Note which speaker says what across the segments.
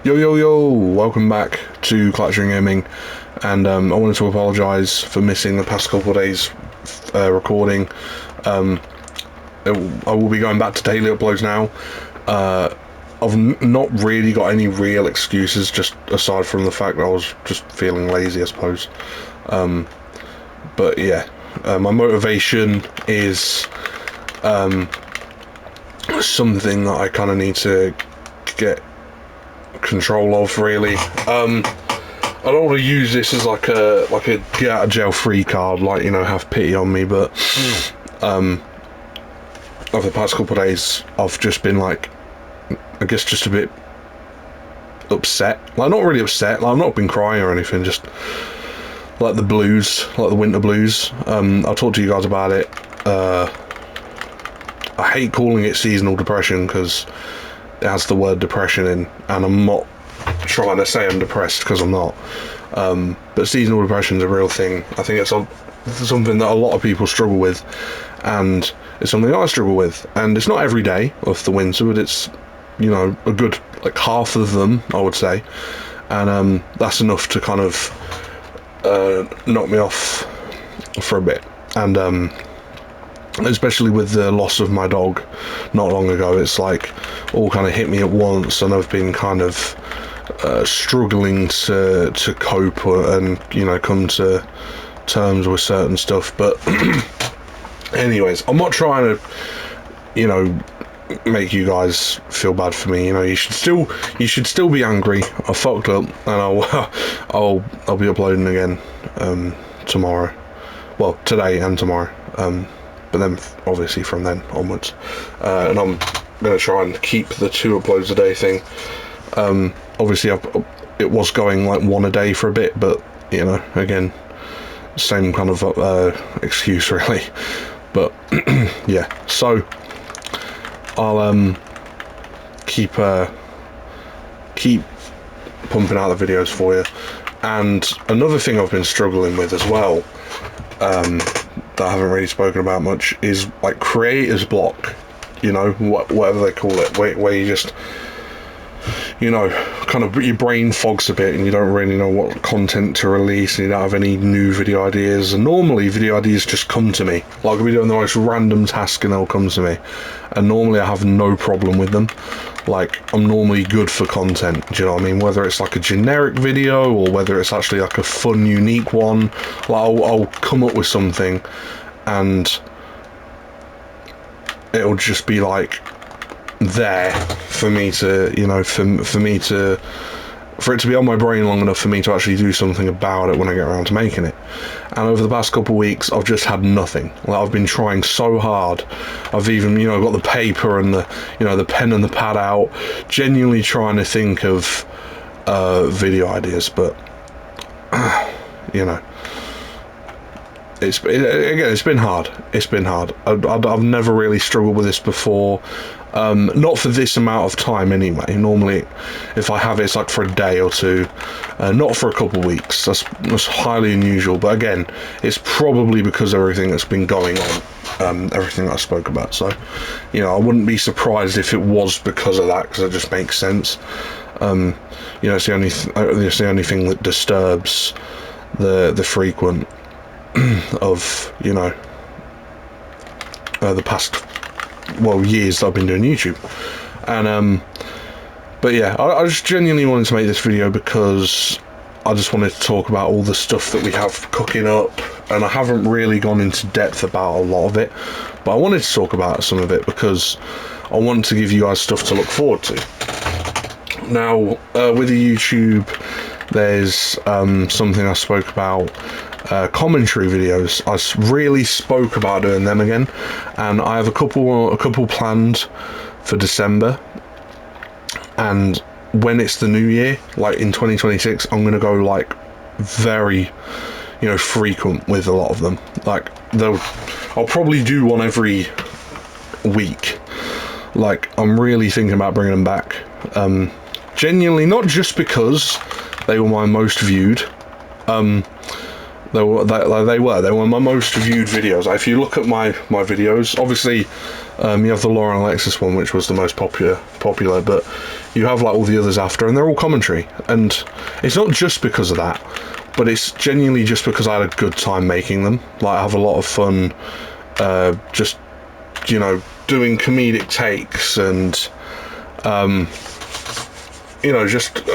Speaker 1: Yo yo yo, welcome back to Clutching Gaming, and I wanted to apologise for missing the past couple of days recording. I will be going back to daily uploads now. I've not really got any real excuses, just aside from the fact that I was just feeling lazy, I suppose. But yeah, my motivation is something that I kind of need to get control of, really. I don't want to use this as like a get out of jail free card, like, you know, have pity on me, but over the past couple of days I've just been like, I guess, just a bit upset. Like, not really upset, like, I've not been crying or anything, just like the blues, like the winter blues. I'll talk to you guys about it. I hate calling it seasonal depression because it has the word depression in, and I'm not trying to say I'm depressed, because I'm not. But seasonal depression is a real thing. I think it's something that a lot of people struggle with, and it's something I struggle with. And it's not every day of the winter, but it's, you know, a good like half of them, I would say. And that's enough to kind of knock me off for a bit. And especially with the loss of my dog not long ago, it's like all kind of hit me at once, and I've been kind of struggling to cope and, you know, come to terms with certain stuff. But anyways, I'm not trying to, you know, make you guys feel bad for me. You know, you should still be angry. I fucked up, and I'll be uploading again tomorrow. Well, today and tomorrow. But then obviously from then onwards, and I'm going to try and keep the 2 uploads a day thing. Obviously it was going like 1 a day for a bit, but, you know, again, same kind of excuse really. But yeah, so I'll keep pumping out the videos for you. And another thing I've been struggling with as well, that I haven't really spoken about much, is like creator's block, you know, whatever they call it, where you just, you know, kind of your brain fogs a bit and you don't really know what content to release, and you don't have any new video ideas. And normally video ideas just come to me, like I'll be doing the most random task and they'll come to me, and normally I have no problem with them. Like, I'm normally good for content, do you know what I mean? Whether it's like a generic video or whether it's actually like a fun, unique one, like I'll come up with something and it'll just be like there for me to, you know, for it to be on my brain long enough for me to actually do something about it when I get around to making it. And over the past couple of weeks I've just had nothing. Like, I've been trying so hard. I've even, you know, got the paper and the, you know, the pen and the pad out, genuinely trying to think of video ideas, but you know, it's been hard. It's been hard. I've never really struggled with this before. Not for this amount of time anyway. Normally, if I have it, it's like for a day or two, not for a couple of weeks. That's highly unusual. But again, it's probably because of everything that's been going on, everything that I spoke about. So, you know, I wouldn't be surprised if it was because of that, because it just makes sense. You know, it's the only thing that disturbs the frequent of, you know, the past, well, years that I've been doing YouTube. And but yeah, I just genuinely wanted to make this video because I just wanted to talk about all the stuff that we have cooking up, and I haven't really gone into depth about a lot of it, but I wanted to talk about some of it because I want to give you guys stuff to look forward to. Now, with the YouTube, there's something I spoke about, commentary videos. I really spoke about doing them again, and I have a couple planned for December. And when it's the new year, like in 2026, I'm gonna go like very, you know, frequent with a lot of them. Like, I'll probably do one every week. Like, I'm really thinking about bringing them back. Genuinely, not just because they were my most viewed. They were my most viewed videos. If you look at my videos, obviously, you have the Lauren Alexis one, which was the most popular, but you have like all the others after, and they're all commentary. And it's not just because of that, but it's genuinely just because I had a good time making them. Like, I have a lot of fun just, you know, doing comedic takes and you know, just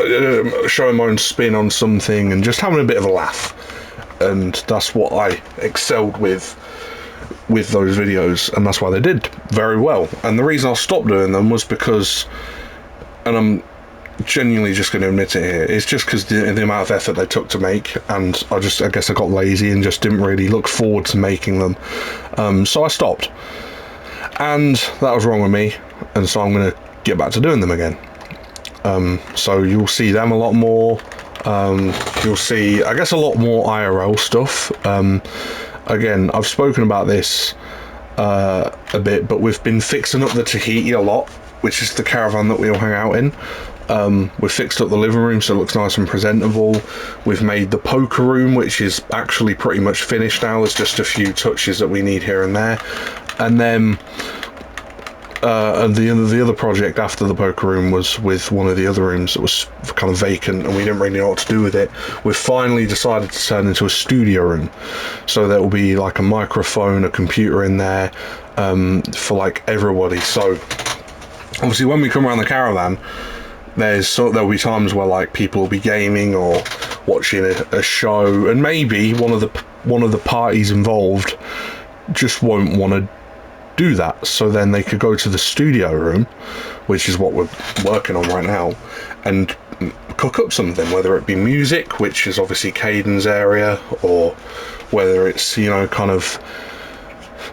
Speaker 1: showing my own spin on something and just having a bit of a laugh. And that's what I excelled with those videos, and that's why they did very well. And the reason I stopped doing them was because, and I'm genuinely just going to admit it here, it's just because the amount of effort they took to make, and I guess I got lazy and just didn't really look forward to making them. So I stopped, and that was wrong with me, and so I'm going to get back to doing them again. So you'll see them a lot more. You'll see, I guess, a lot more IRL stuff. Again, I've spoken about this a bit, but we've been fixing up the Tahiti a lot, which is the caravan that we all hang out in. We've fixed up the living room so it looks nice and presentable. We've made the poker room, which is actually pretty much finished now. There's just a few touches that we need here and there. And then the other project after the poker room was with one of the other rooms that was kind of vacant, and we didn't really know what to do with it. We've finally decided to turn into a studio room, so there will be like a microphone, a computer in there for like everybody. So obviously when we come around the caravan, there'll be times where like people will be gaming or watching a show, and maybe one of the parties involved just won't want to do that, so then they could go to the studio room, which is what we're working on right now, and cook up something, whether it be music, which is obviously Caden's area, or whether it's, you know, kind of,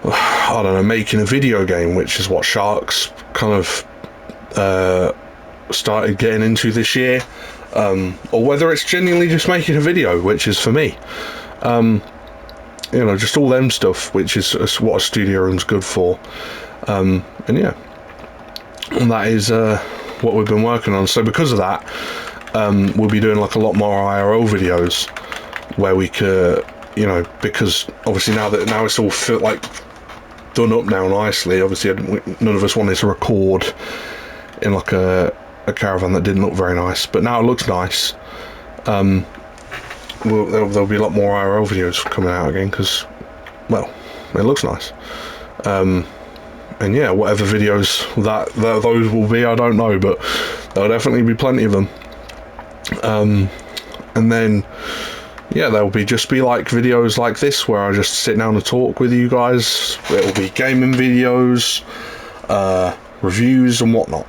Speaker 1: I don't know, making a video game, which is what Sharks kind of started getting into this year, or whether it's genuinely just making a video, which is for me. You know, just all them stuff, which is what a studio room's good for. And yeah, and that is what we've been working on. So because of that, we'll be doing like a lot more IRL videos where we could, you know, because obviously now it's all like done up now nicely. Obviously none of us wanted to record in like a caravan that didn't look very nice, but now it looks nice. There'll be a lot more IRL videos coming out again because, well, it looks nice. And yeah, whatever videos that those will be, I don't know, but there'll definitely be plenty of them. And then, yeah, there'll just be like videos like this where I just sit down and talk with you guys. It'll be gaming videos, reviews and whatnot.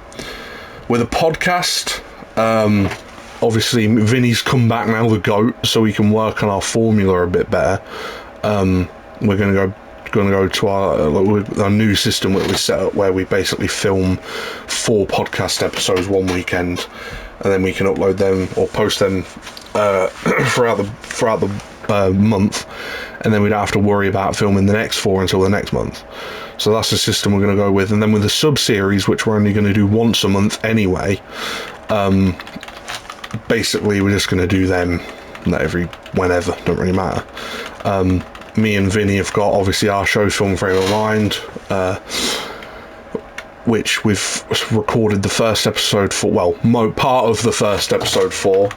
Speaker 1: With a podcast, obviously Vinny's come back now, the GOAT, so we can work on our formula a bit better. We're going to go to our new system that we set up, where we basically film 4 podcast episodes one weekend, and then we can upload them or post them throughout the month, and then we don't have to worry about filming the next 4 until the next month. So that's the system we're going to go with. And then with the sub series, which we're only going to do once a month anyway, basically we're just going to do them whenever, don't really matter. Me and Vinny have got obviously our show Film Frame of Mind, which we've recorded the first episode for, well, part of the first episode for,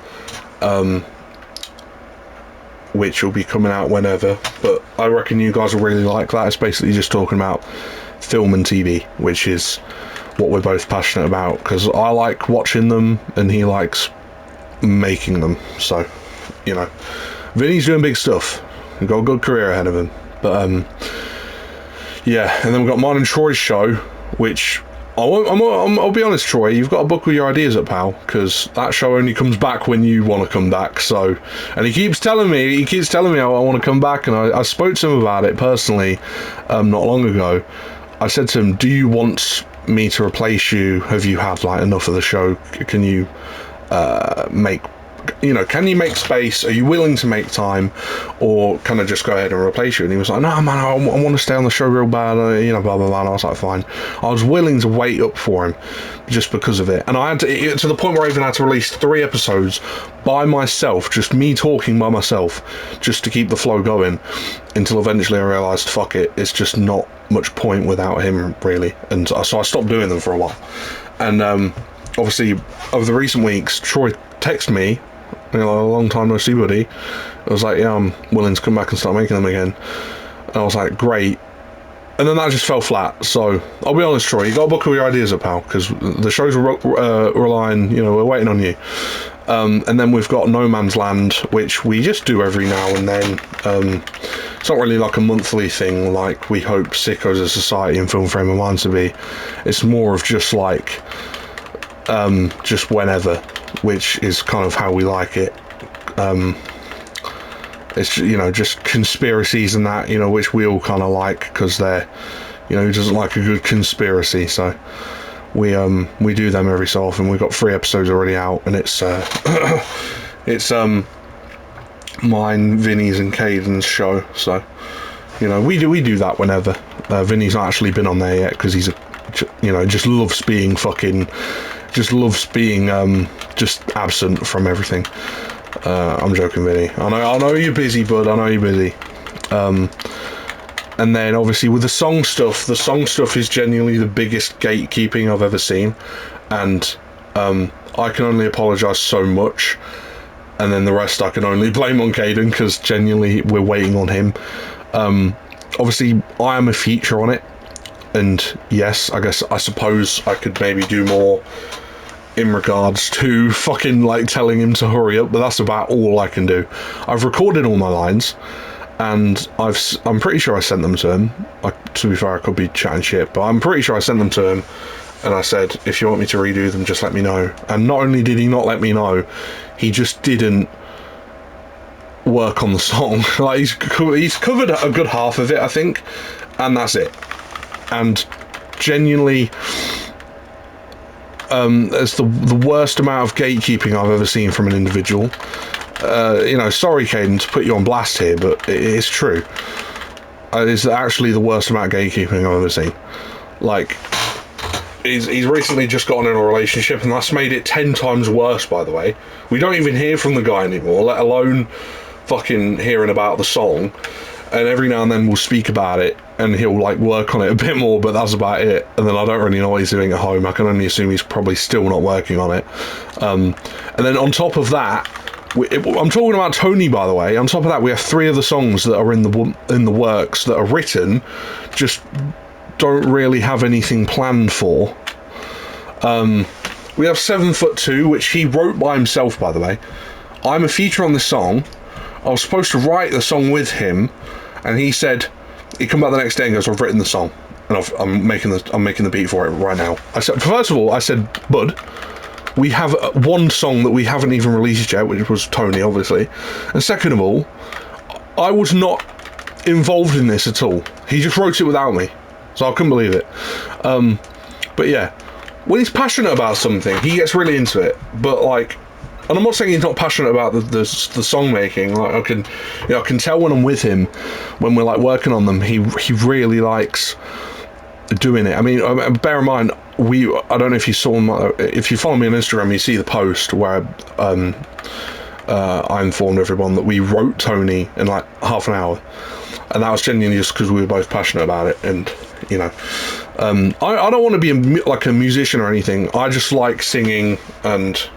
Speaker 1: which will be coming out whenever, but I reckon you guys will really like that. It's basically just talking about film and TV, which is what we're both passionate about, because I like watching them and he likes making them. So, you know, Vinny's doing big stuff. He's got a good career ahead of him. But yeah, and then we've got mine and Troy's show, which I'll be honest, Troy, you've got to buckle your ideas up, pal, because that show only comes back when you want to come back. So, and he keeps telling me I want to come back, and I spoke to him about it personally not long ago. I said to him, do you want me to replace you? Have you had like enough of the show? Can you can you make space? Are you willing to make time, or can I just go ahead and replace you? And he was like, no man, I want to stay on the show real bad, blah blah blah. And I was like, fine. I was willing to wait up for him just because of it, and I had to the point where I even had to release 3 episodes by myself, just me talking by myself, just to keep the flow going, until eventually I realised, fuck it, it's just not much point without him really, and so I stopped doing them for a while. And obviously, over the recent weeks, Troy texted me, a long time no see, buddy. I was like, yeah, I'm willing to come back and start making them again. And I was like, great. And then that just fell flat. So I'll be honest, Troy, you got to buckle your ideas up, pal, because the show's relying, we're waiting on you. And then we've got No Man's Land, which we just do every now and then. It's not really like a monthly thing like we hope Sicko as a Society and Film Frame of Mind to be. It's more of just like, just whenever, which is kind of how we like it. It's, just conspiracies and that, which we all kind of like, because they're, who doesn't like a good conspiracy? So we do them every so often. We've got 3 episodes already out, and it's mine, Vinny's, and Caden's show. So we do that whenever. Vinny's not actually been on there yet because he's just loves being just absent from everything. I'm joking, Vinny. I know you're busy, bud. I know you're busy. And then obviously with the song stuff is genuinely the biggest gatekeeping I've ever seen, and I can only apologise so much, and then the rest I can only blame on Caden, because genuinely we're waiting on him. Obviously I am a feature on it, and yes, I suppose I could maybe do more in regards to fucking like telling him to hurry up, but that's about all I can do. I've recorded all my lines, and I'm pretty sure I sent them to him. To be fair, I could be chatting shit, but I'm pretty sure I sent them to him, and I said, if you want me to redo them, just let me know. And not only did he not let me know, he just didn't work on the song. Like he's covered a good half of it, I think, and that's it. And genuinely, it's the worst amount of gatekeeping I've ever seen from an individual. Sorry, Caden, to put you on blast here, but it's true. It's actually the worst amount of gatekeeping I've ever seen. Like, he's recently just gotten in a relationship, and that's made it 10 times worse, by the way. We don't even hear from the guy anymore, let alone fucking hearing about the song. And every now and then we'll speak about it, and he'll like work on it a bit more, but that's about it. And then I don't really know what he's doing at home. I can only assume he's probably still not working on it. And then on top of that, I'm talking about Tony, by the way. On top of that, we have 3 other songs that are in the works that are written, just don't really have anything planned for. We have 7 Foot 2, which he wrote by himself, by the way. I'm a feature on this song. I was supposed to write the song with him, and he come back the next day and goes, I've written the song, and I'm making the beat for it right now. I said, first of all, bud, we have one song that we haven't even released yet, which was Tony, obviously. And second of all, I was not involved in this at all. He just wrote it without me, so I couldn't believe it. But yeah, when he's passionate about something, he gets really into it. But like, and I'm not saying he's not passionate about the song making. Like I can tell when I'm with him, when we're like working on them, he really likes doing it. I mean, bear in mind, I don't know if you saw if you follow me on Instagram, you see the post where I informed everyone that we wrote Tony in like half an hour, and that was genuinely just because we were both passionate about it. And I don't want to be like a musician or anything. I just like singing, and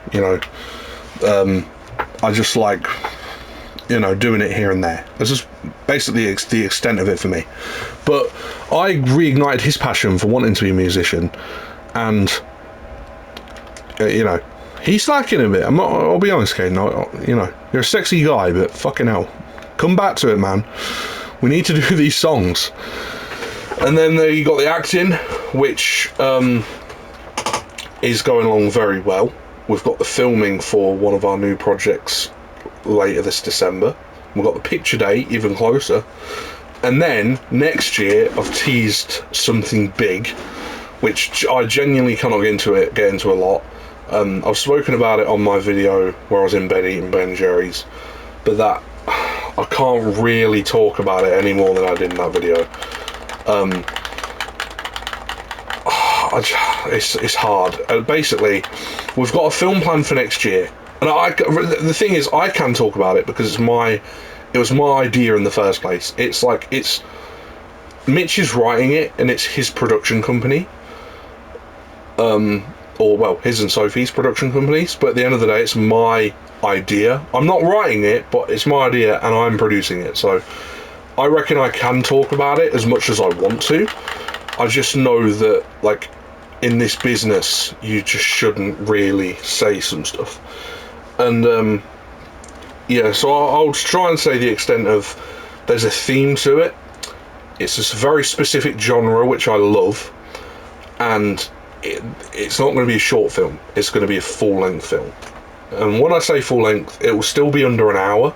Speaker 1: I just like doing it here and there. This is basically the extent of it for me. But I reignited his passion for wanting to be a musician, and he's slacking a bit. I'll be honest, Caden. You're a sexy guy, but fucking hell, come back to it, man. We need to do these songs. And then you got the acting, which is going along very well. We've got the filming for one of our new projects later this December. We've got the picture date even closer. And then next year I've teased something big, which I genuinely cannot get into a lot. I've spoken about it on my video where I was in bed eating Ben & Jerry's, but that I can't really talk about it any more than I did in that video. It's hard. Basically, we've got a film plan for next year, and the thing is, I can talk about it because it was my idea in the first place. It's Mitch is writing it, and it's his production company. or well, his and Sophie's production companies, but at the end of the day, it's my idea. I'm not writing it, but it's my idea, and I'm producing it, so I reckon I can talk about it as much as I want to. I just know that, like, in this business, you just shouldn't really say some stuff. And, yeah, so I'll try and say the extent of there's a theme to it. It's this very specific genre, which I love, and it's not going to be a short film. It's going to be a full-length film. And when I say full-length, it will still be under an hour,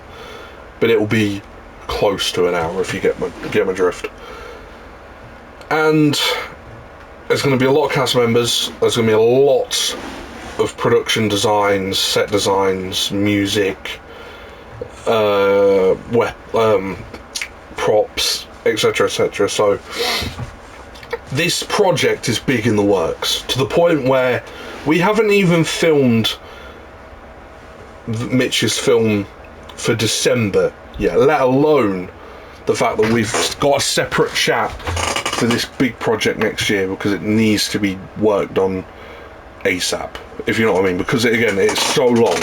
Speaker 1: but it will be close to an hour, if you get my drift. And there's going to be a lot of cast members. There's going to be a lot of production designs, set designs, music, props, etc., etc. So this project is big in the works, to the point where we haven't even filmed Mitch's film for December yet, let alone the fact that we've got a separate chat for this big project next year, because it needs to be worked on ASAP, if you know what I mean, because it's so long.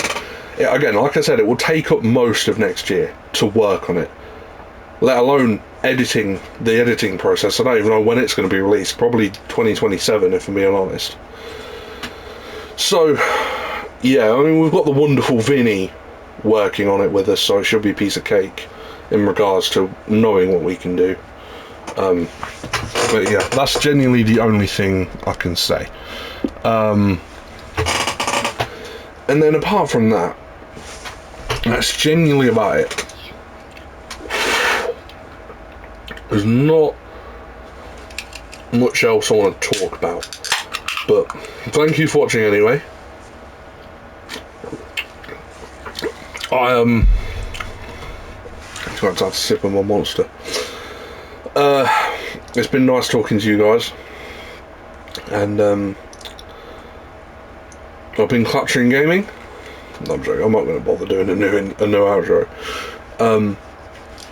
Speaker 1: Again, like I said, it will take up most of next year to work on it, let alone the editing process. I don't even know when it's going to be released, probably 2027 if I'm being honest. So yeah, I mean, we've got the wonderful Vinny working on it with us, so it should be a piece of cake in regards to knowing what we can do. But yeah, that's genuinely the only thing I can say. And then apart from that, that's genuinely about it. There's not much else I want to talk about, but thank you for watching anyway. I'm trying to sip on my Monster. It's been nice talking to you guys, and I've been Clutching Gaming. No, I'm joking, I'm not going to bother doing a new outro.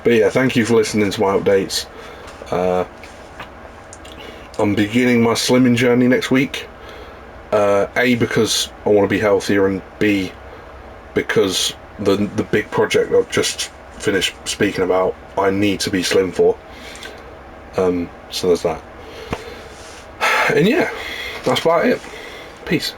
Speaker 1: But yeah, thank you for listening to my updates. I'm beginning my slimming journey next week. A, because I want to be healthier, and B, because the big project I've just finished speaking about, I need to be slim for. So there's that. And yeah, that's about it. Peace.